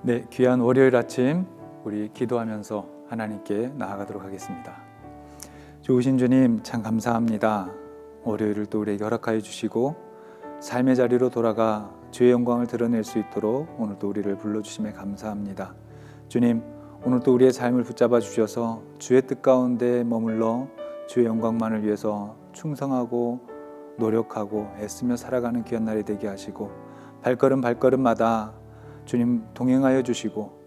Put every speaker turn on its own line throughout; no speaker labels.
네, 귀한 월요일 아침 우리 기도하면서 하나님께 나아가도록 하겠습니다. 좋으신 주님 참 감사합니다. 월요일을 또 우리에게 허락하여 주시고 삶의 자리로 돌아가 주의 영광을 드러낼 수 있도록 오늘도 우리를 불러주심에 감사합니다. 주님, 오늘도 우리의 삶을 붙잡아 주셔서 주의 뜻 가운데 머물러 주의 영광만을 위해서 충성하고 노력하고 애쓰며 살아가는 귀한 날이 되게 하시고 발걸음마다 주님 동행하여 주시고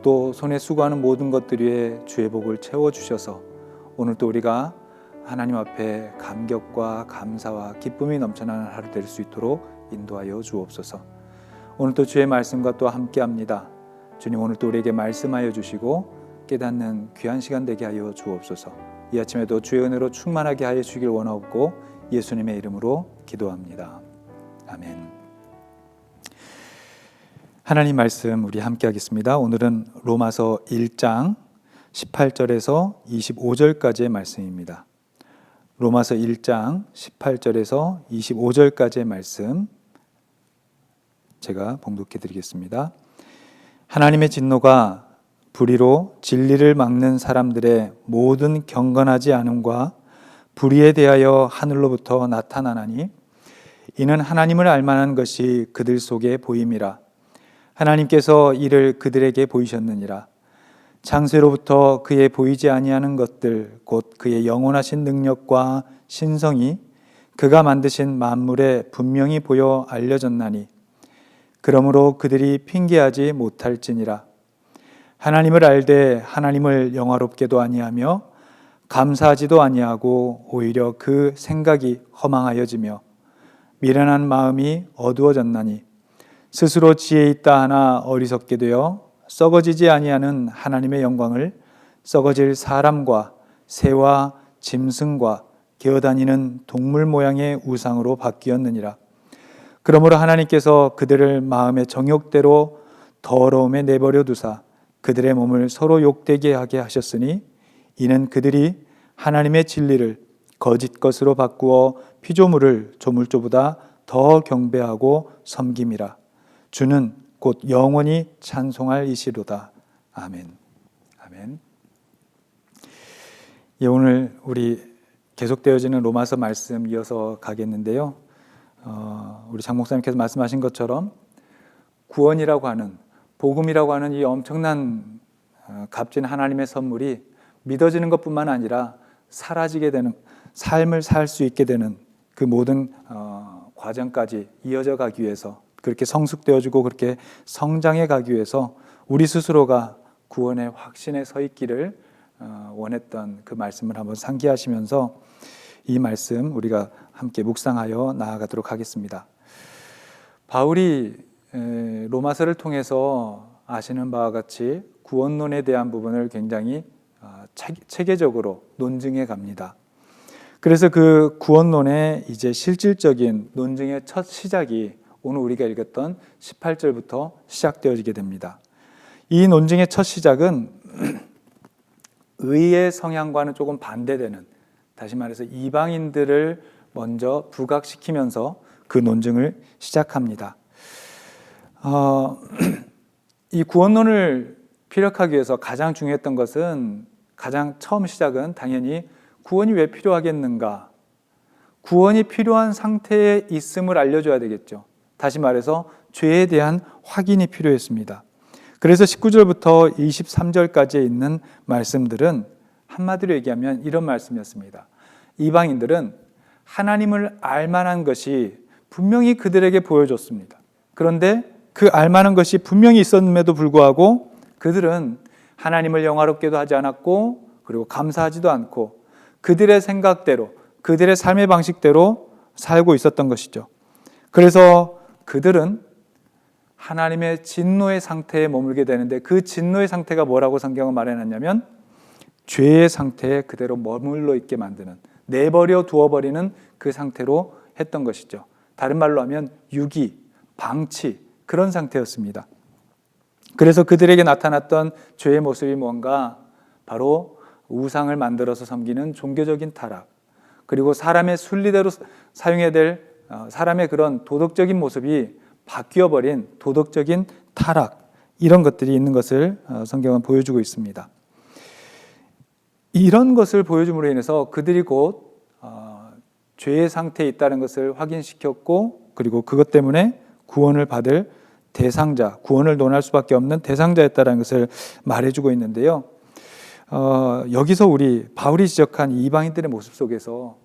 또 손에 수고하는 모든 것들 위에 주의 복을 채워주셔서 오늘 또 우리가 하나님 앞에 감격과 감사와 기쁨이 넘쳐나는 하루 될 수 있도록 인도하여 주옵소서. 오늘 또 주의 말씀과 또 함께합니다. 주님, 오늘 또 우리에게 말씀하여 주시고 깨닫는 귀한 시간 되게 하여 주옵소서. 이 아침에도 주의 은혜로 충만하게 하여 주길 원하옵고 예수님의 이름으로 기도합니다. 아멘. 하나님 말씀 우리 함께 하겠습니다. 오늘은 로마서 1장 18절에서 25절까지의 말씀입니다. 로마서 1장 18절에서 25절까지의 말씀 제가 봉독해 드리겠습니다. 하나님의 진노가 불의로 진리를 막는 사람들의 모든 경건하지 않음과 불의에 대하여 하늘로부터 나타나나니 이는 하나님을 알만한 것이 그들 속에 보임이라. 하나님께서 이를 그들에게 보이셨느니라. 창세로부터 그의 보이지 아니하는 것들 곧 그의 영원하신 능력과 신성이 그가 만드신 만물에 분명히 보여 알려졌나니 그러므로 그들이 핑계하지 못할지니라. 하나님을 알되 하나님을 영화롭게도 아니하며 감사하지도 아니하고 오히려 그 생각이 허망하여지며 미련한 마음이 어두워졌나니 스스로 지혜 있다 하나 어리석게 되어 썩어지지 아니하는 하나님의 영광을 썩어질 사람과 새와 짐승과 기어다니는 동물 모양의 우상으로 바뀌었느니라. 그러므로 하나님께서 그들을 마음의 정욕대로 더러움에 내버려 두사 그들의 몸을 서로 욕되게 하게 하셨으니 이는 그들이 하나님의 진리를 거짓 것으로 바꾸어 피조물을 조물조보다 더 경배하고 섬김이라. 주는 곧 영원히 찬송할 이시로다. 아멘. 아멘. 예, 오늘 우리 계속되어지는 로마서 말씀 이어서 가겠는데요. 우리 장 목사님께서 말씀하신 것처럼 구원이라고 하는 복음이라고 하는 이 엄청난 값진 하나님의 선물이 믿어지는 것뿐만 아니라 사라지게 되는 삶을 살 수 있게 되는 그 모든 과정까지 이어져 가기 위해서 그렇게 성숙되어지고 그렇게 성장해 가기 위해서 우리 스스로가 구원의 확신에 서 있기를 원했던 그 말씀을 한번 상기하시면서 이 말씀 우리가 함께 묵상하여 나아가도록 하겠습니다. 바울이 로마서를 통해서 아시는 바와 같이 구원론에 대한 부분을 굉장히 체계적으로 논증해 갑니다. 그래서 그 구원론의 이제 실질적인 논증의 첫 시작이 오늘 우리가 읽었던 18절부터 시작되어지게 됩니다. 이 논증의 첫 시작은 의의 성향과는 조금 반대되는, 다시 말해서 이방인들을 먼저 부각시키면서 그 논증을 시작합니다. 이 구원론을 피력하기 위해서 가장 중요했던 것은 가장 처음 시작은 당연히 구원이 왜 필요하겠는가? 구원이 필요한 상태에 있음을 알려줘야 되겠죠. 다시 말해서 죄에 대한 확인이 필요했습니다. 그래서 19절부터 23절까지에 있는 말씀들은 한마디로 얘기하면 이런 말씀이었습니다. 이방인들은 하나님을 알만한 것이 분명히 그들에게 보여줬습니다. 그런데 그 알만한 것이 분명히 있었음에도 불구하고 그들은 하나님을 영화롭게도 하지 않았고 그리고 감사하지도 않고 그들의 생각대로 그들의 삶의 방식대로 살고 있었던 것이죠. 그래서 그들은 하나님의 진노의 상태에 머물게 되는데 그 진노의 상태가 뭐라고 성경은 말해놨냐면 죄의 상태에 그대로 머물러 있게 만드는, 내버려 두어버리는 그 상태로 했던 것이죠. 다른 말로 하면 유기, 방치, 그런 상태였습니다. 그래서 그들에게 나타났던 죄의 모습이 뭔가 바로 우상을 만들어서 섬기는 종교적인 타락, 그리고 사람의 순리대로 사용해야 될 사람의 그런 도덕적인 모습이 바뀌어버린 도덕적인 타락, 이런 것들이 있는 것을 성경은 보여주고 있습니다. 이런 것을 보여줌으로 인해서 그들이 곧 죄의 상태에 있다는 것을 확인시켰고, 그리고 그것 때문에 구원을 받을 대상자, 구원을 논할 수밖에 없는 대상자였다는 것을 말해주고 있는데요. 여기서 우리 바울이 지적한 이방인들의 모습 속에서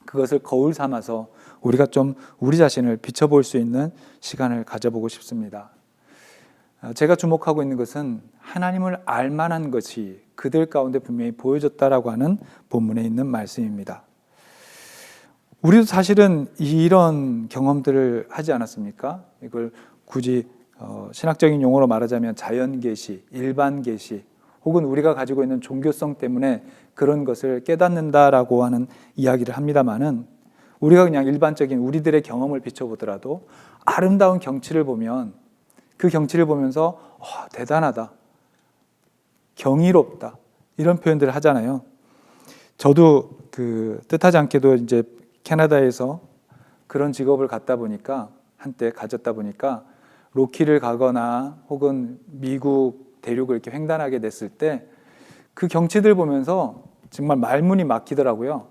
그것을 거울 삼아서 우리가 좀 우리 자신을 비춰볼 수 있는 시간을 가져보고 싶습니다. 제가 주목하고 있는 것은 하나님을 알만한 것이 그들 가운데 분명히 보여졌다라고 하는 본문에 있는 말씀입니다. 우리도 사실은 이런 경험들을 하지 않았습니까? 이걸 굳이 신학적인 용어로 말하자면 자연계시, 일반계시, 혹은 우리가 가지고 있는 종교성 때문에 그런 것을 깨닫는다라고 하는 이야기를 합니다마는, 우리가 그냥 일반적인 우리들의 경험을 비춰보더라도 아름다운 경치를 보면 그 경치를 보면서 대단하다, 경이롭다, 이런 표현들을 하잖아요. 저도 뜻하지 않게도 이제 캐나다에서 그런 직업을 갖다 보니까, 한때 가졌다 보니까 로키를 가거나 혹은 미국 대륙을 이렇게 횡단하게 됐을 때 그 경치들 보면서 정말 말문이 막히더라고요.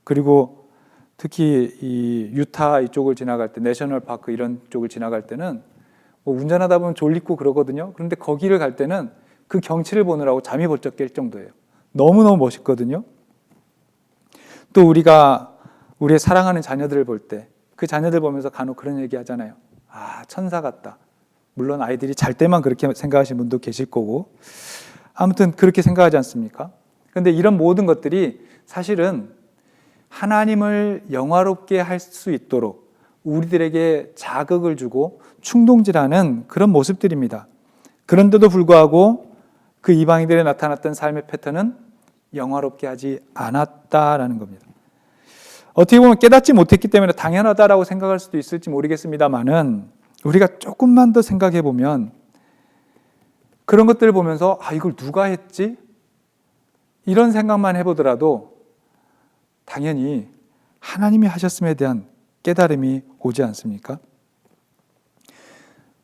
그리고 특히 이 유타 이쪽을 지나갈 때, 내셔널 파크 이런 쪽을 지나갈 때는 뭐 운전하다 보면 졸리고 그러거든요. 그런데 거기를 갈 때는 그 경치를 보느라고 잠이 벌쩍 깰 정도예요. 너무너무 멋있거든요. 또 우리가 우리의 사랑하는 자녀들을 볼 때 그 자녀들 보면서 간혹 그런 얘기 하잖아요. 천사 같다. 물론 아이들이 잘 때만 그렇게 생각하시는 분도 계실 거고, 아무튼 그렇게 생각하지 않습니까? 그런데 이런 모든 것들이 사실은 하나님을 영화롭게 할 수 있도록 우리들에게 자극을 주고 충동질하는 그런 모습들입니다. 그런데도 불구하고 그 이방인들에 나타났던 삶의 패턴은 영화롭게 하지 않았다라는 겁니다. 어떻게 보면 깨닫지 못했기 때문에 당연하다라고 생각할 수도 있을지 모르겠습니다만은, 우리가 조금만 더 생각해 보면 그런 것들을 보면서 이걸 누가 했지? 이런 생각만 해보더라도 당연히 하나님이 하셨음에 대한 깨달음이 오지 않습니까?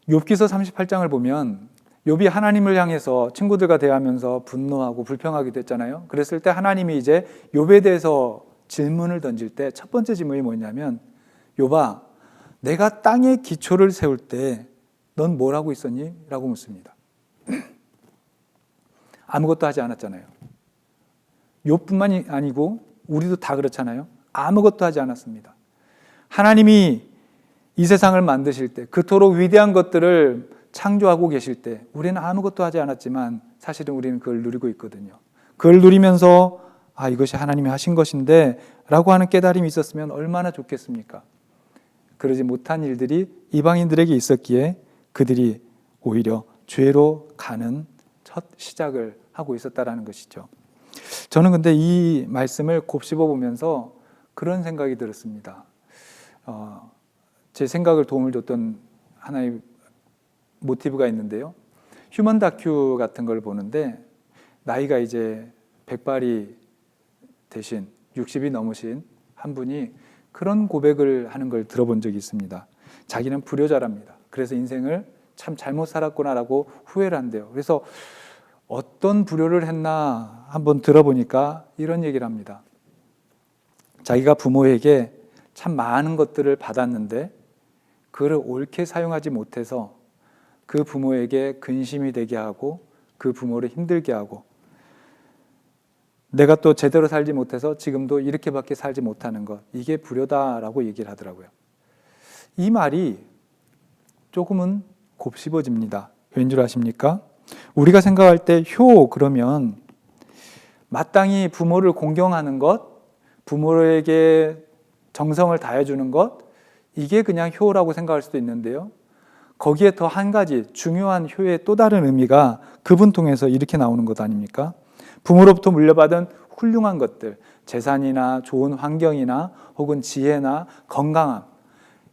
욥기서 38장을 보면 욥이 하나님을 향해서 친구들과 대하면서 분노하고 불평하기도 했잖아요. 그랬을 때 하나님이 이제 욥에 대해서 질문을 던질 때 첫 번째 질문이 뭐냐면, 욥아, 내가 땅에 기초를 세울 때 넌 뭘 하고 있었니? 라고 묻습니다. 아무것도 하지 않았잖아요. 욥뿐만이 아니고 우리도 다 그렇잖아요. 아무것도 하지 않았습니다. 하나님이 이 세상을 만드실 때, 그토록 위대한 것들을 창조하고 계실 때 우리는 아무것도 하지 않았지만 사실은 우리는 그걸 누리고 있거든요. 그걸 누리면서 이것이 하나님이 하신 것인데 라고 하는 깨달음이 있었으면 얼마나 좋겠습니까? 그러지 못한 일들이 이방인들에게 있었기에 그들이 오히려 죄로 가는 첫 시작을 하고 있었다라는 것이죠. 저는 근데 이 말씀을 곱씹어 보면서 그런 생각이 들었습니다. 제 생각을 도움을 줬던 하나의 모티브가 있는데요. 휴먼 다큐 같은 걸 보는데 나이가 이제 100발이 되신 60이 넘으신 한 분이 그런 고백을 하는 걸 들어본 적이 있습니다. 자기는 불효자랍니다. 그래서 인생을 참 잘못 살았구나라고 후회를 한대요. 그래서 어떤 불효를 했나 한번 들어보니까 이런 얘기를 합니다. 자기가 부모에게 참 많은 것들을 받았는데 그를 옳게 사용하지 못해서 그 부모에게 근심이 되게 하고 그 부모를 힘들게 하고, 내가 또 제대로 살지 못해서 지금도 이렇게밖에 살지 못하는 것, 이게 불효다라고 얘기를 하더라고요. 이 말이 조금은 곱씹어집니다. 왠 줄 아십니까? 우리가 생각할 때 효 그러면 마땅히 부모를 공경하는 것, 부모에게 정성을 다해주는 것, 이게 그냥 효라고 생각할 수도 있는데요. 거기에 더 한 가지 중요한 효의 또 다른 의미가 그분 통해서 이렇게 나오는 것 아닙니까? 부모로부터 물려받은 훌륭한 것들, 재산이나 좋은 환경이나 혹은 지혜나 건강함,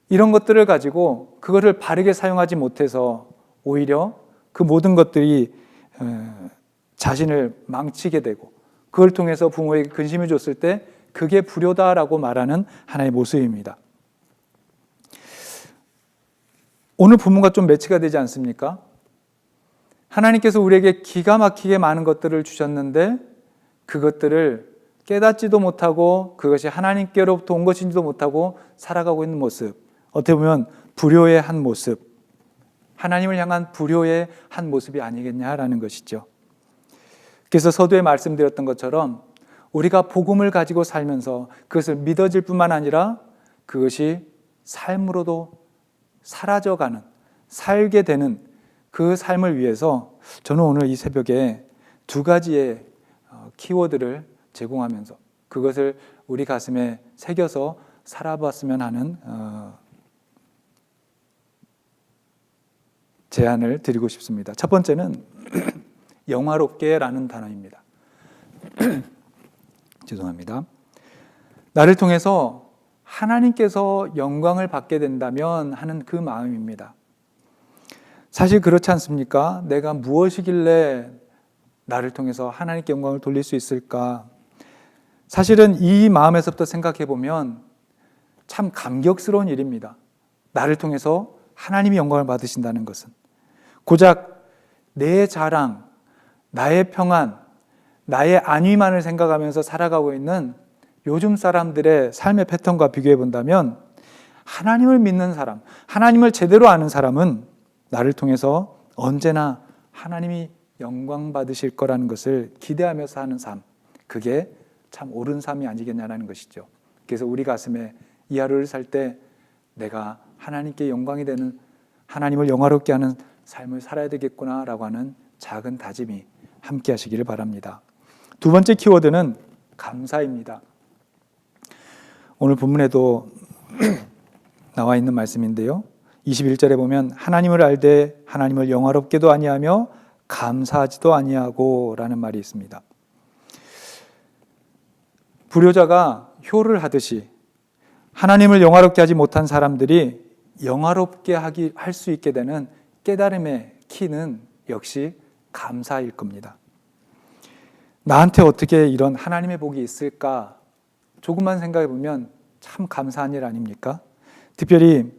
이런 것들을 가지고 그거를 바르게 사용하지 못해서 오히려 그 모든 것들이 자신을 망치게 되고, 그걸 통해서 부모에게 근심을 줬을 때 그게 불효다라고 말하는 하나의 모습입니다. 오늘 본문과 좀 매치가 되지 않습니까? 하나님께서 우리에게 기가 막히게 많은 것들을 주셨는데 그것들을 깨닫지도 못하고 그것이 하나님께로부터 온 것인지도 못하고 살아가고 있는 모습, 어떻게 보면 불효의 한 모습, 하나님을 향한 불효의 한 모습이 아니겠냐라는 것이죠. 그래서 서두에 말씀드렸던 것처럼 우리가 복음을 가지고 살면서 그것을 믿어질 뿐만 아니라 그것이 삶으로도 사라져가는, 살게 되는 그 삶을 위해서 저는 오늘 이 새벽에 두 가지의 키워드를 제공하면서 그것을 우리 가슴에 새겨서 살아봤으면 하는 제안을 드리고 싶습니다. 첫 번째는 영화롭게라는 단어입니다. 죄송합니다. 나를 통해서 하나님께서 영광을 받게 된다면 하는 그 마음입니다. 사실 그렇지 않습니까? 내가 무엇이길래 나를 통해서 하나님께 영광을 돌릴 수 있을까? 사실은 이 마음에서부터 생각해 보면 참 감격스러운 일입니다. 나를 통해서 하나님이 영광을 받으신다는 것은 고작 내 자랑, 나의 평안, 나의 안위만을 생각하면서 살아가고 있는 요즘 사람들의 삶의 패턴과 비교해 본다면 하나님을 믿는 사람, 하나님을 제대로 아는 사람은 나를 통해서 언제나 하나님이 영광 받으실 거라는 것을 기대하며 사는 삶, 그게 참 옳은 삶이 아니겠냐는 것이죠. 그래서 우리 가슴에 이 하루를 살 때 내가 하나님께 영광이 되는, 하나님을 영화롭게 하는 삶을 살아야 되겠구나라고 하는 작은 다짐이 함께 하시기를 바랍니다. 두 번째 키워드는 감사입니다. 오늘 본문에도 나와 있는 말씀인데요. 21절에 보면 하나님을 알되 하나님을 영화롭게도 아니하며 감사하지도 아니하고 라는 말이 있습니다. 불효자가 효를 하듯이 하나님을 영화롭게 하지 못한 사람들이 영화롭게 할 수 있게 되는 깨달음의 키는 역시 감사일 겁니다. 나한테 어떻게 이런 하나님의 복이 있을까? 조금만 생각해 보면 참 감사한 일 아닙니까? 특별히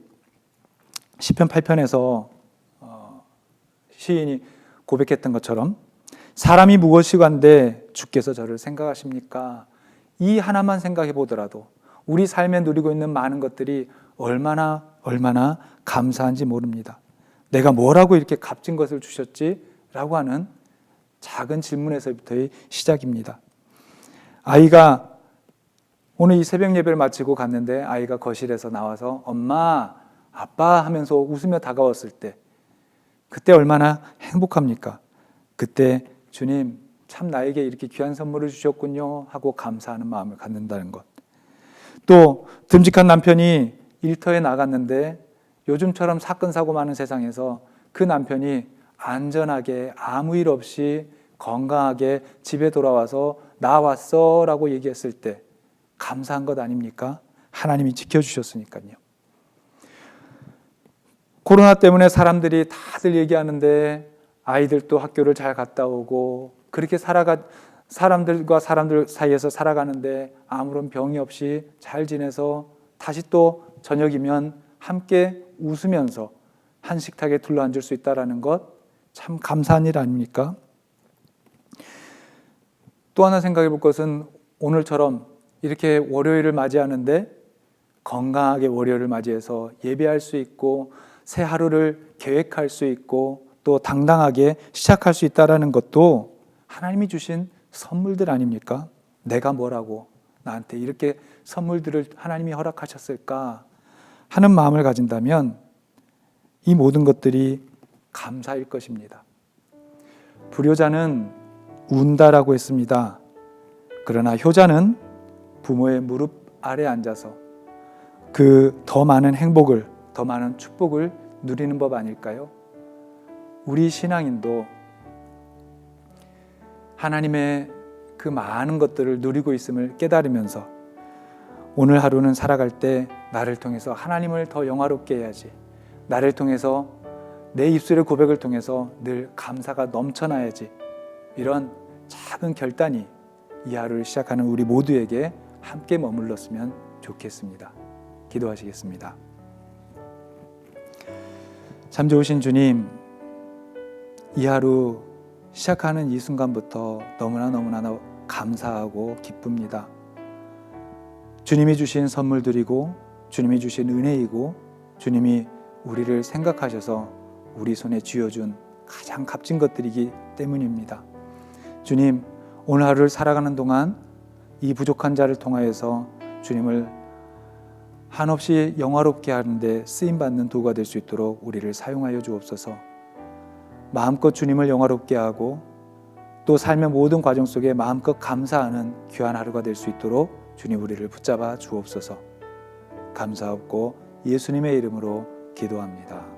시편 8편에서 시인이 고백했던 것처럼 사람이 무엇이간데 주께서 저를 생각하십니까? 이 하나만 생각해 보더라도 우리 삶에 누리고 있는 많은 것들이 얼마나 감사한지 모릅니다. 내가 뭐라고 이렇게 값진 것을 주셨지? 라고 하는 작은 질문에서부터의 시작입니다. 아이가 오늘 이 새벽 예배를 마치고 갔는데 아이가 거실에서 나와서 엄마, 아빠 하면서 웃으며 다가왔을 때 그때 얼마나 행복합니까? 그때 주님 참 나에게 이렇게 귀한 선물을 주셨군요 하고 감사하는 마음을 갖는다는 것. 또 듬직한 남편이 일터에 나갔는데 요즘처럼 사건 사고 많은 세상에서 그 남편이 안전하게 아무 일 없이 건강하게 집에 돌아와서 나 왔어 라고 얘기했을 때 감사한 것 아닙니까? 하나님이 지켜주셨으니까요. 코로나 때문에 사람들이 다들 얘기하는데 아이들도 학교를 잘 갔다 오고 그렇게 사람들과 사람들 사이에서 살아가는데 아무런 병이 없이 잘 지내서 다시 또 저녁이면 함께 웃으면서 한 식탁에 둘러앉을 수 있다는 것 참 감사한 일 아닙니까? 또 하나 생각해 볼 것은 오늘처럼 이렇게 월요일을 맞이하는데 건강하게 월요일을 맞이해서 예배할 수 있고 새 하루를 계획할 수 있고 또 당당하게 시작할 수 있다는 것도 하나님이 주신 선물들 아닙니까? 내가 뭐라고 나한테 이렇게 선물들을 하나님이 허락하셨을까 하는 마음을 가진다면 이 모든 것들이 감사일 것입니다. 불효자는 운다라고 했습니다. 그러나 효자는 부모의 무릎 아래 앉아서 그 더 많은 행복을, 더 많은 축복을 누리는 법 아닐까요? 우리 신앙인도 하나님의 그 많은 것들을 누리고 있음을 깨달으면서 오늘 하루는 살아갈 때 나를 통해서 하나님을 더 영화롭게 해야지, 나를 통해서 내 입술의 고백을 통해서 늘 감사가 넘쳐나야지, 이런 작은 결단이 이 하루를 시작하는 우리 모두에게 함께 머물렀으면 좋겠습니다. 기도하시겠습니다. 참 좋으신 주님, 이 하루 시작하는 이 순간부터 너무나 감사하고 기쁩니다. 주님이 주신 선물들이고 주님이 주신 은혜이고 주님이 우리를 생각하셔서 우리 손에 쥐어준 가장 값진 것들이기 때문입니다. 주님, 오늘 하루를 살아가는 동안 이 부족한 자를 통하여서 주님을 한없이 영화롭게 하는데 쓰임받는 도구가 될 수 있도록 우리를 사용하여 주옵소서. 마음껏 주님을 영화롭게 하고 또 삶의 모든 과정 속에 마음껏 감사하는 귀한 하루가 될 수 있도록 주님 우리를 붙잡아 주옵소서. 감사하고 예수님의 이름으로 기도합니다.